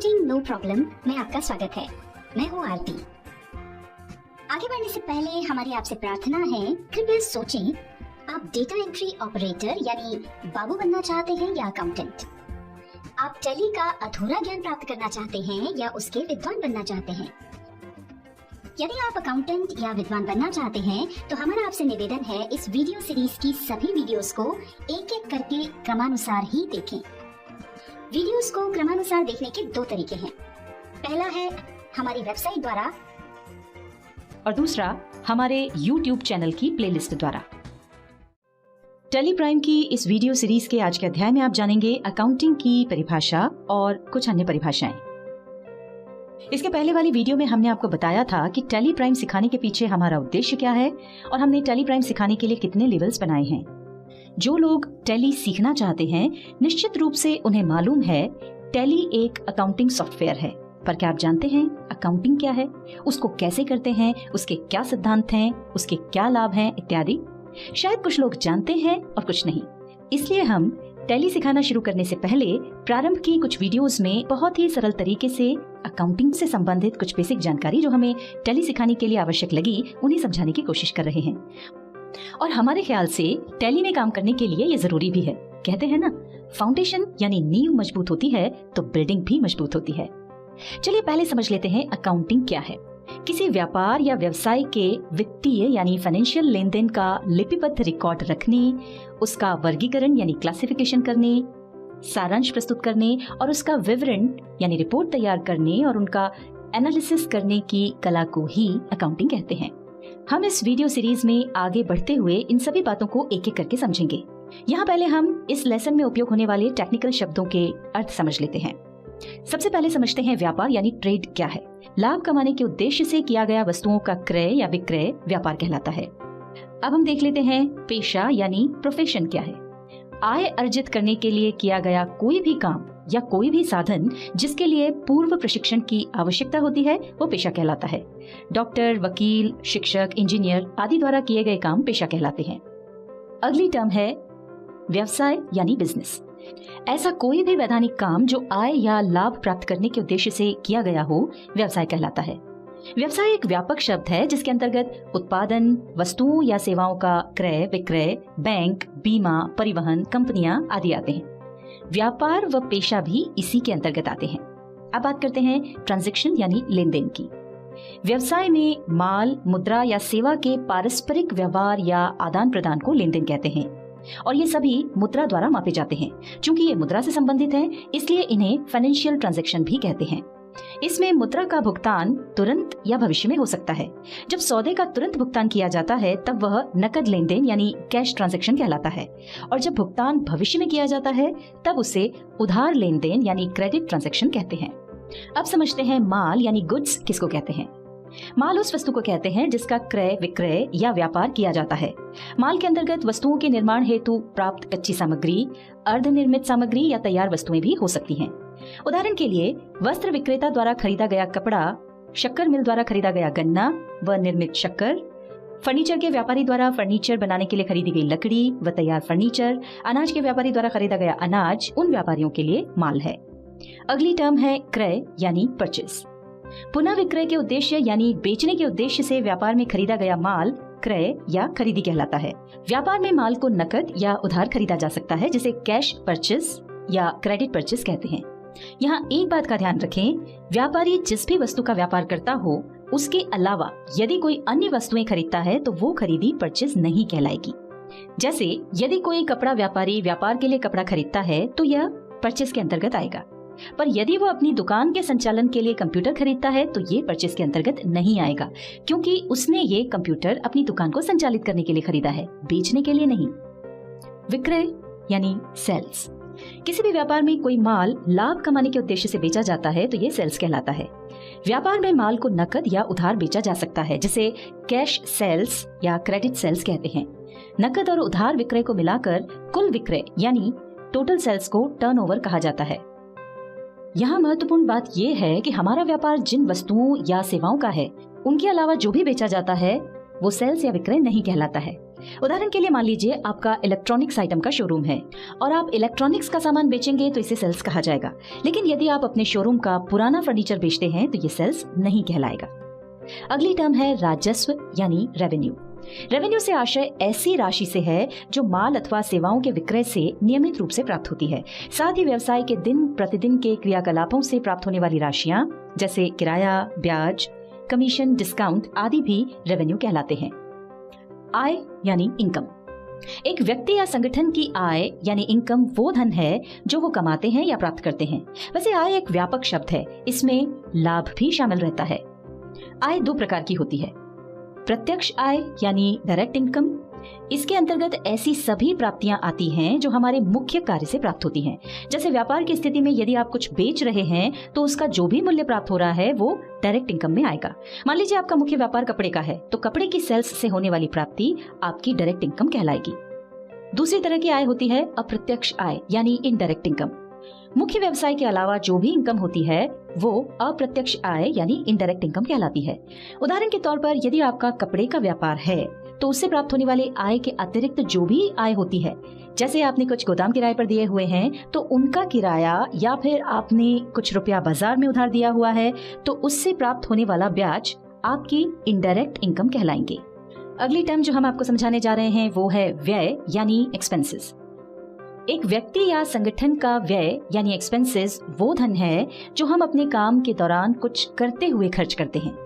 Accounting no problem में आपका स्वागत है। मैं हूँ आरती। आगे बढ़ने से पहले हमारी आपसे प्रार्थना है, कृपया सोचें, आप डेटा एंट्री ऑपरेटर यानी बाबू बनना चाहते हैं या अकाउंटेंट? आप टैली का अधूरा ज्ञान प्राप्त करना चाहते हैं या उसके विद्वान बनना चाहते हैं? यदि आप अकाउंटेंट या विद्वान बनना चाहते हैं तो हमारा आपसे निवेदन है, इस वीडियो सीरीज की सभी वीडियोस को एक एक करके क्रमानुसार ही देखें। वीडियोस को क्रमानुसार देखने के दो तरीके हैं। पहला है हमारी वेबसाइट द्वारा और दूसरा हमारे YouTube चैनल की प्लेलिस्ट द्वारा। टैली प्राइम की इस वीडियो सीरीज के आज के अध्याय में आप जानेंगे अकाउंटिंग की परिभाषा और कुछ अन्य परिभाषाएं। इसके पहले वाली वीडियो में हमने आपको बताया था कि टैली प्राइम सिखाने के पीछे हमारा उद्देश्य क्या है और हमने टैली प्राइम सिखाने के लिए कितने लेवल्स बनाए हैं। जो लोग टैली सीखना चाहते हैं, निश्चित रूप से उन्हें मालूम है टैली एक अकाउंटिंग सॉफ्टवेयर है, पर क्या आप जानते हैं अकाउंटिंग क्या है, उसको कैसे करते हैं, उसके क्या सिद्धांत हैं, उसके क्या लाभ हैं इत्यादि। शायद कुछ लोग जानते हैं और कुछ नहीं। इसलिए हम टैली सिखाना शुरू करने से पहले प्रारंभ की कुछ वीडियोस में बहुत ही सरल तरीके से अकाउंटिंग से संबंधित कुछ बेसिक जानकारी जो हमें टैली सिखाने के लिए आवश्यक लगी, उन्हें समझाने की कोशिश कर रहे हैं। और हमारे ख्याल से टैली में काम करने के लिए ये जरूरी भी है। कहते हैं ना, फाउंडेशन यानी नींव मजबूत होती है तो बिल्डिंग भी मजबूत होती है। चलिए पहले समझ लेते हैं अकाउंटिंग क्या है। किसी व्यापार या व्यवसाय के वित्तीय यानी फाइनेंशियल लेन देन का लिपिबद्ध रिकॉर्ड रखने, उसका वर्गीकरण यानी क्लासिफिकेशन करने, सारांश प्रस्तुत करने और उसका विवरण यानी रिपोर्ट तैयार करने और उनका एनालिसिस करने की कला को ही अकाउंटिंग कहते हैं। हम इस वीडियो सीरीज में आगे बढ़ते हुए इन सभी बातों को एक एक करके समझेंगे। यहाँ पहले हम इस लेसन में उपयोग होने वाले टेक्निकल शब्दों के अर्थ समझ लेते हैं। सबसे पहले समझते हैं व्यापार यानी ट्रेड क्या है। लाभ कमाने के उद्देश्य से किया गया वस्तुओं का क्रय या विक्रय व्यापार कहलाता है। अब हम देख लेते हैं पेशा यानी प्रोफेशन क्या है। आय अर्जित करने के लिए किया गया कोई भी काम या कोई भी साधन जिसके लिए पूर्व प्रशिक्षण की आवश्यकता होती है वो पेशा कहलाता है। डॉक्टर, वकील, शिक्षक, इंजीनियर आदि द्वारा किए गए काम पेशा कहलाते हैं। अगली टर्म है व्यवसाय यानी बिजनेस। ऐसा कोई भी वैधानिक काम जो आय या लाभ प्राप्त करने के उद्देश्य से किया गया हो व्यवसाय कहलाता है। व्यवसाय एक व्यापक शब्द है जिसके अंतर्गत उत्पादन, वस्तुओं या सेवाओं का क्रय विक्रय, बैंक, बीमा, परिवहन, कंपनियां आदि आते हैं। व्यापार व पेशा भी इसी के अंतर्गत आते हैं। अब बात करते हैं ट्रांजैक्शन यानी लेन देन की। व्यवसाय में माल, मुद्रा या सेवा के पारस्परिक व्यवहार या आदान प्रदान को लेन देन कहते हैं और ये सभी मुद्रा द्वारा मापे जाते हैं। चूंकि ये मुद्रा से संबंधित है इसलिए इन्हें फाइनेंशियल ट्रांजैक्शन भी कहते हैं। इसमें मुद्रा का भुगतान तुरंत या भविष्य में हो सकता है। जब सौदे का तुरंत भुगतान किया जाता है तब वह नकद लेन देन यानी कैश ट्रांजैक्शन कहलाता है और जब भुगतान भविष्य में किया जाता है तब उसे उधार लेन देन यानी क्रेडिट ट्रांजैक्शन कहते हैं। अब समझते हैं माल यानी गुड्स किसको कहते हैं। माल उस वस्तु को कहते हैं जिसका क्रय विक्रय या व्यापार किया जाता है। माल के अंतर्गत वस्तुओं के निर्माण हेतु प्राप्त कच्ची सामग्री, अर्धनिर्मित सामग्री या तैयार वस्तुएं भी हो सकती हैं। उदाहरण के लिए वस्त्र विक्रेता द्वारा खरीदा गया कपड़ा, शक्कर मिल द्वारा खरीदा गया गन्ना व निर्मित शक्कर, फर्नीचर के व्यापारी द्वारा फर्नीचर बनाने के लिए खरीदी गई लकड़ी व तैयार फर्नीचर, अनाज के व्यापारी द्वारा खरीदा गया अनाज उन व्यापारियों के लिए माल है। अगली टर्म है क्रय यानी परचेज। पुनः विक्रय के उद्देश्य यानी बेचने के उद्देश्य से व्यापार में खरीदा गया माल क्रय या खरीदी कहलाता है। व्यापार में माल को नकद या उधार खरीदा जा सकता है जिसे कैश परचेज या क्रेडिट परचेज कहते हैं। यहाँ एक बात का ध्यान रखें, व्यापारी जिस भी वस्तु का व्यापार करता हो उसके अलावा यदि कोई अन्य वस्तुएं खरीदता है तो वो खरीदी परचेज नहीं कहलाएगी। जैसे यदि कोई कपड़ा व्यापारी व्यापार के लिए कपड़ा खरीदता है तो यह परचेज के अंतर्गत आएगा, पर यदि वो अपनी दुकान के संचालन के लिए कंप्यूटर खरीदता है तो ये परचेज के अंतर्गत नहीं आएगा, क्योंकि उसने ये कंप्यूटर अपनी दुकान को संचालित करने के लिए खरीदा है, बेचने के लिए नहीं। विक्रय यानी सेल्स। किसी भी व्यापार में कोई माल लाभ कमाने के उद्देश्य से बेचा जाता है तो ये सेल्स कहलाता है। व्यापार में माल को नकद या उधार बेचा जा सकता है जिसे कैश सेल्स या क्रेडिट सेल्स कहते हैं। नकद और उधार विक्रय को मिलाकर कुल विक्रय यानी टोटल सेल्स को टर्नओवर कहा जाता है। यहाँ महत्वपूर्ण बात यह है कि हमारा व्यापार जिन वस्तुओं या सेवाओं का है उनके अलावा जो भी बेचा जाता है वो सेल्स या विक्रय नहीं कहलाता है। उदाहरण के लिए मान लीजिए आपका इलेक्ट्रॉनिक्स आइटम का शोरूम है और आप इलेक्ट्रॉनिक्स का सामान बेचेंगे तो इसे सेल्स कहा जाएगा। लेकिन यदि आप अपने शोरूम का पुराना फर्नीचर बेचते हैं तो ये सेल्स नहीं कहलाएगा। अगली टर्म है राजस्व यानी रेवेन्यू। रेवेन्यू से आशय ऐसी राशि से है जो माल अथवा सेवाओं के विक्रय से नियमित रूप से प्राप्त होती है। साथ ही व्यवसाय के दिन प्रतिदिन के क्रियाकलापों से प्राप्त होने वाली राशियां जैसे किराया, ब्याज, कमीशन, डिस्काउंट आदि भी रेवेन्यू कहलाते हैं। आय यानी इनकम। एक व्यक्ति या संगठन की आय यानी इनकम वो धन है जो वो कमाते हैं या प्राप्त करते हैं। वैसे आय एक व्यापक शब्द है, इसमें लाभ भी शामिल रहता है। आय दो प्रकार की होती है। प्रत्यक्ष आय यानी डायरेक्ट इनकम। इसके अंतर्गत ऐसी सभी प्राप्तियां आती हैं जो हमारे मुख्य कार्य से प्राप्त होती हैं। जैसे व्यापार की स्थिति में यदि आप कुछ बेच रहे हैं तो उसका जो भी मूल्य प्राप्त हो रहा है वो डायरेक्ट इनकम में आएगा। मान लीजिए आपका मुख्य व्यापार कपड़े का है तो कपड़े की सेल्स से होने वाली प्राप्ति आपकी डायरेक्ट इनकम कहलाएगी। दूसरी तरह की आय होती है अप्रत्यक्ष आय यानी इनडायरेक्ट इनकम। मुख्य व्यवसाय के अलावा जो भी इनकम होती है वो अप्रत्यक्ष आय यानी इनडायरेक्ट इनकम कहलाती है। उदाहरण के तौर पर यदि आपका कपड़े का व्यापार है तो उससे प्राप्त होने वाले आय के अतिरिक्त जो भी आय होती है, जैसे आपने कुछ गोदाम किराए पर दिए हुए हैं तो उनका किराया, या फिर आपने कुछ रुपया बाजार में उधार दिया हुआ है तो उससे प्राप्त होने वाला ब्याज आपकी इनडायरेक्ट इनकम कहलाएंगे। अगली टर्म जो हम आपको समझाने जा रहे हैं वो है व्यय यानी एक्सपेंसेस। एक व्यक्ति या संगठन का व्यय यानी एक्सपेंसेस वो धन है जो हम अपने काम के दौरान कुछ करते हुए खर्च करते हैं।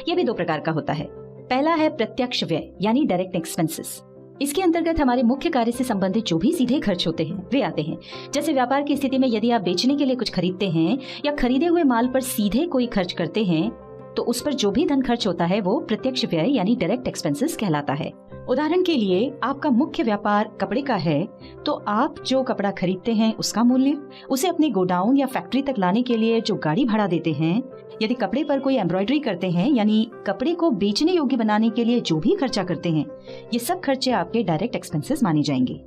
यह भी दो प्रकार का होता है। पहला है प्रत्यक्ष व्यय यानी डायरेक्ट एक्सपेंसेस। इसके अंतर्गत हमारे मुख्य कार्य से संबंधित जो भी सीधे खर्च होते हैं वे आते हैं। जैसे व्यापार की स्थिति में यदि आप बेचने के लिए कुछ खरीदते हैं या खरीदे हुए माल पर सीधे कोई खर्च करते हैं तो उस पर जो भी धन खर्च होता है वो प्रत्यक्ष व्यय यानी डायरेक्ट एक्सपेंसेस कहलाता है। उदाहरण के लिए आपका मुख्य व्यापार कपड़े का है तो आप जो कपड़ा खरीदते हैं उसका मूल्य, उसे अपने गोडाउन या फैक्ट्री तक लाने के लिए जो गाड़ी भाड़ा देते हैं, यदि कपड़े पर कोई एम्ब्रॉयडरी करते हैं यानी कपड़े को बेचने योग्य बनाने के लिए जो भी खर्चा करते हैं, ये सब खर्चे आपके डायरेक्ट एक्सपेंसेस माने जाएंगे।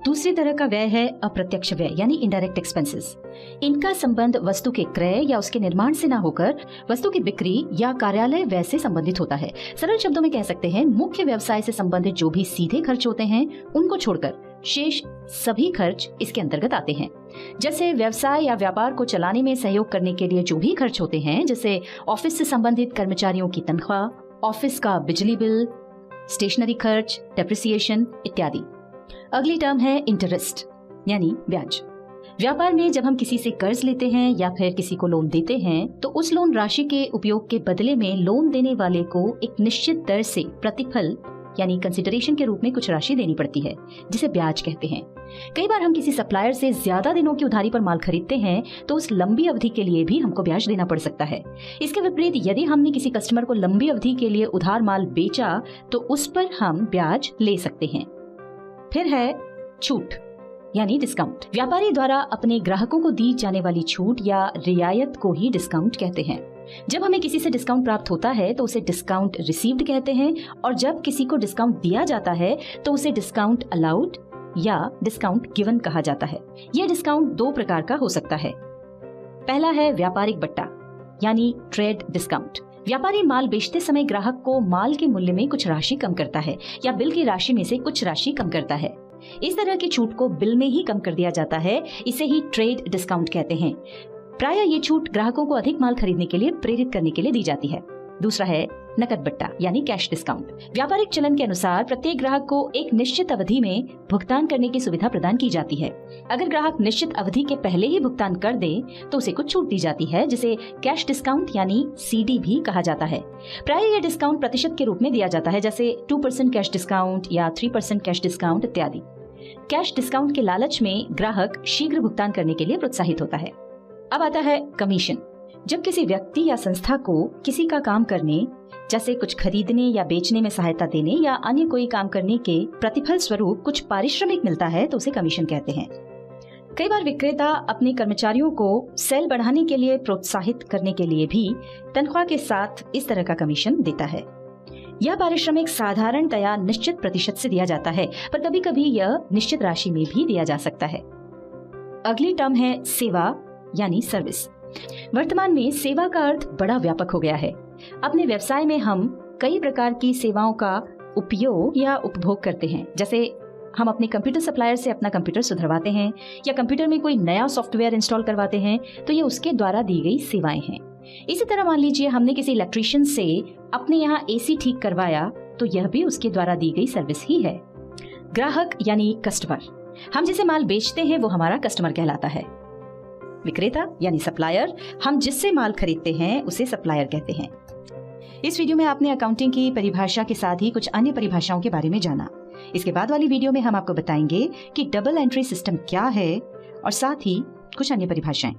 दूसरी तरह का व्यय है अप्रत्यक्ष व्यय यानी इनडायरेक्ट एक्सपेंसेस। इनका संबंध वस्तु के क्रय या उसके निर्माण से न होकर वस्तु की बिक्री या कार्यालय व्यय से संबंधित होता है। सरल शब्दों में कह सकते हैं मुख्य व्यवसाय से संबंधित जो भी सीधे खर्च होते हैं उनको छोड़कर शेष सभी खर्च इसके अंतर्गत आते हैं। जैसे व्यवसाय या व्यापार को चलाने में सहयोग करने के लिए जो भी खर्च होते हैं, जैसे ऑफिस से संबंधित कर्मचारियों की तनख्वाह, ऑफिस का बिजली बिल, स्टेशनरी खर्च, डेप्रिसिएशन इत्यादि। अगली टर्म है इंटरेस्ट यानी ब्याज। व्यापार में जब हम किसी से कर्ज लेते हैं या फिर किसी को लोन देते हैं तो उस लोन राशि के उपयोग के बदले में लोन देने वाले को एक निश्चित दर से प्रतिफल यानी कंसिडरेशन के रूप में कुछ राशि देनी पड़ती है जिसे ब्याज कहते हैं। कई बार हम किसी सप्लायर से ज्यादा दिनों की उधारी पर माल खरीदते हैं तो उस लंबी अवधि के लिए भी हमको ब्याज देना पड़ सकता है। इसके विपरीत यदि हमने किसी कस्टमर को लंबी अवधि के लिए उधार माल बेचा तो उस पर हम ब्याज ले सकते हैं। फिर है छूट यानी डिस्काउंट। व्यापारी द्वारा अपने ग्राहकों को दी जाने वाली छूट या रियायत को ही डिस्काउंट कहते हैं। जब हमें किसी से डिस्काउंट प्राप्त होता है तो उसे डिस्काउंट रिसीव्ड कहते हैं, और जब किसी को डिस्काउंट दिया जाता है तो उसे डिस्काउंट अलाउड या डिस्काउंट गिवन कहा जाता है। यह डिस्काउंट दो प्रकार का हो सकता है। पहला है व्यापारिक बट्टा यानी ट्रेड डिस्काउंट। व्यापारी माल बेचते समय ग्राहक को माल के मूल्य में कुछ राशि कम करता है या बिल की राशि में से कुछ राशि कम करता है। इस तरह की छूट को बिल में ही कम कर दिया जाता है, इसे ही ट्रेड डिस्काउंट कहते हैं। प्रायः ये छूट ग्राहकों को अधिक माल खरीदने के लिए प्रेरित करने के लिए दी जाती है। दूसरा है नकद बट्टा यानी कैश डिस्काउंट। व्यापारिक चलन के अनुसार प्रत्येक ग्राहक को एक निश्चित अवधि में भुगतान करने की सुविधा प्रदान की जाती है। अगर ग्राहक निश्चित अवधि के पहले ही भुगतान कर दे तो उसे कुछ छूट दी जाती है, जिसे कैश डिस्काउंट यानी सीडी भी कहा जाता है। प्रायः यह डिस्काउंट प्रतिशत के रूप में दिया जाता है, जैसे 2% कैश डिस्काउंट या 3% कैश डिस्काउंट इत्यादि। कैश डिस्काउंट के लालच में ग्राहक शीघ्र भुगतान करने के लिए प्रोत्साहित होता है। अब आता है कमीशन। जब किसी व्यक्ति या संस्था को किसी का काम करने, जैसे कुछ खरीदने या बेचने में सहायता देने या अन्य कोई काम करने के प्रतिफल स्वरूप कुछ पारिश्रमिक मिलता है तो उसे कमीशन कहते हैं। कई बार विक्रेता अपने कर्मचारियों को सेल बढ़ाने के लिए प्रोत्साहित करने के लिए भी तनख्वाह के साथ इस तरह का कमीशन देता है। यह पारिश्रमिक साधारणतया निश्चित प्रतिशत से दिया जाता है, पर कभी कभी यह निश्चित राशि में भी दिया जा सकता है। अगली टर्म है सेवा यानी सर्विस। वर्तमान में सेवा का अर्थ बड़ा व्यापक हो गया है। अपने व्यवसाय में हम कई प्रकार की सेवाओं का उपयोग या उपभोग करते हैं। जैसे हम अपने कंप्यूटर सप्लायर से अपना कंप्यूटर सुधरवाते हैं या कंप्यूटर में कोई नया सॉफ्टवेयर इंस्टॉल करवाते हैं, तो ये उसके द्वारा दी गई सेवाएं हैं। इसी तरह मान लीजिए हमने किसी इलेक्ट्रीशियन से अपने यहाँ एसी ठीक करवाया, तो यह भी उसके द्वारा दी गई सर्विस ही है। ग्राहक यानी कस्टमर, हम जिसे माल बेचते हैं वो हमारा कस्टमर कहलाता है। विक्रेता यानी सप्लायर, हम जिससे माल खरीदते हैं उसे सप्लायर कहते हैं। इस वीडियो में आपने अकाउंटिंग की परिभाषा के साथ ही कुछ अन्य परिभाषाओं के बारे में जाना। इसके बाद वाली वीडियो में हम आपको बताएंगे कि डबल एंट्री सिस्टम क्या है और साथ ही कुछ अन्य परिभाषाएं।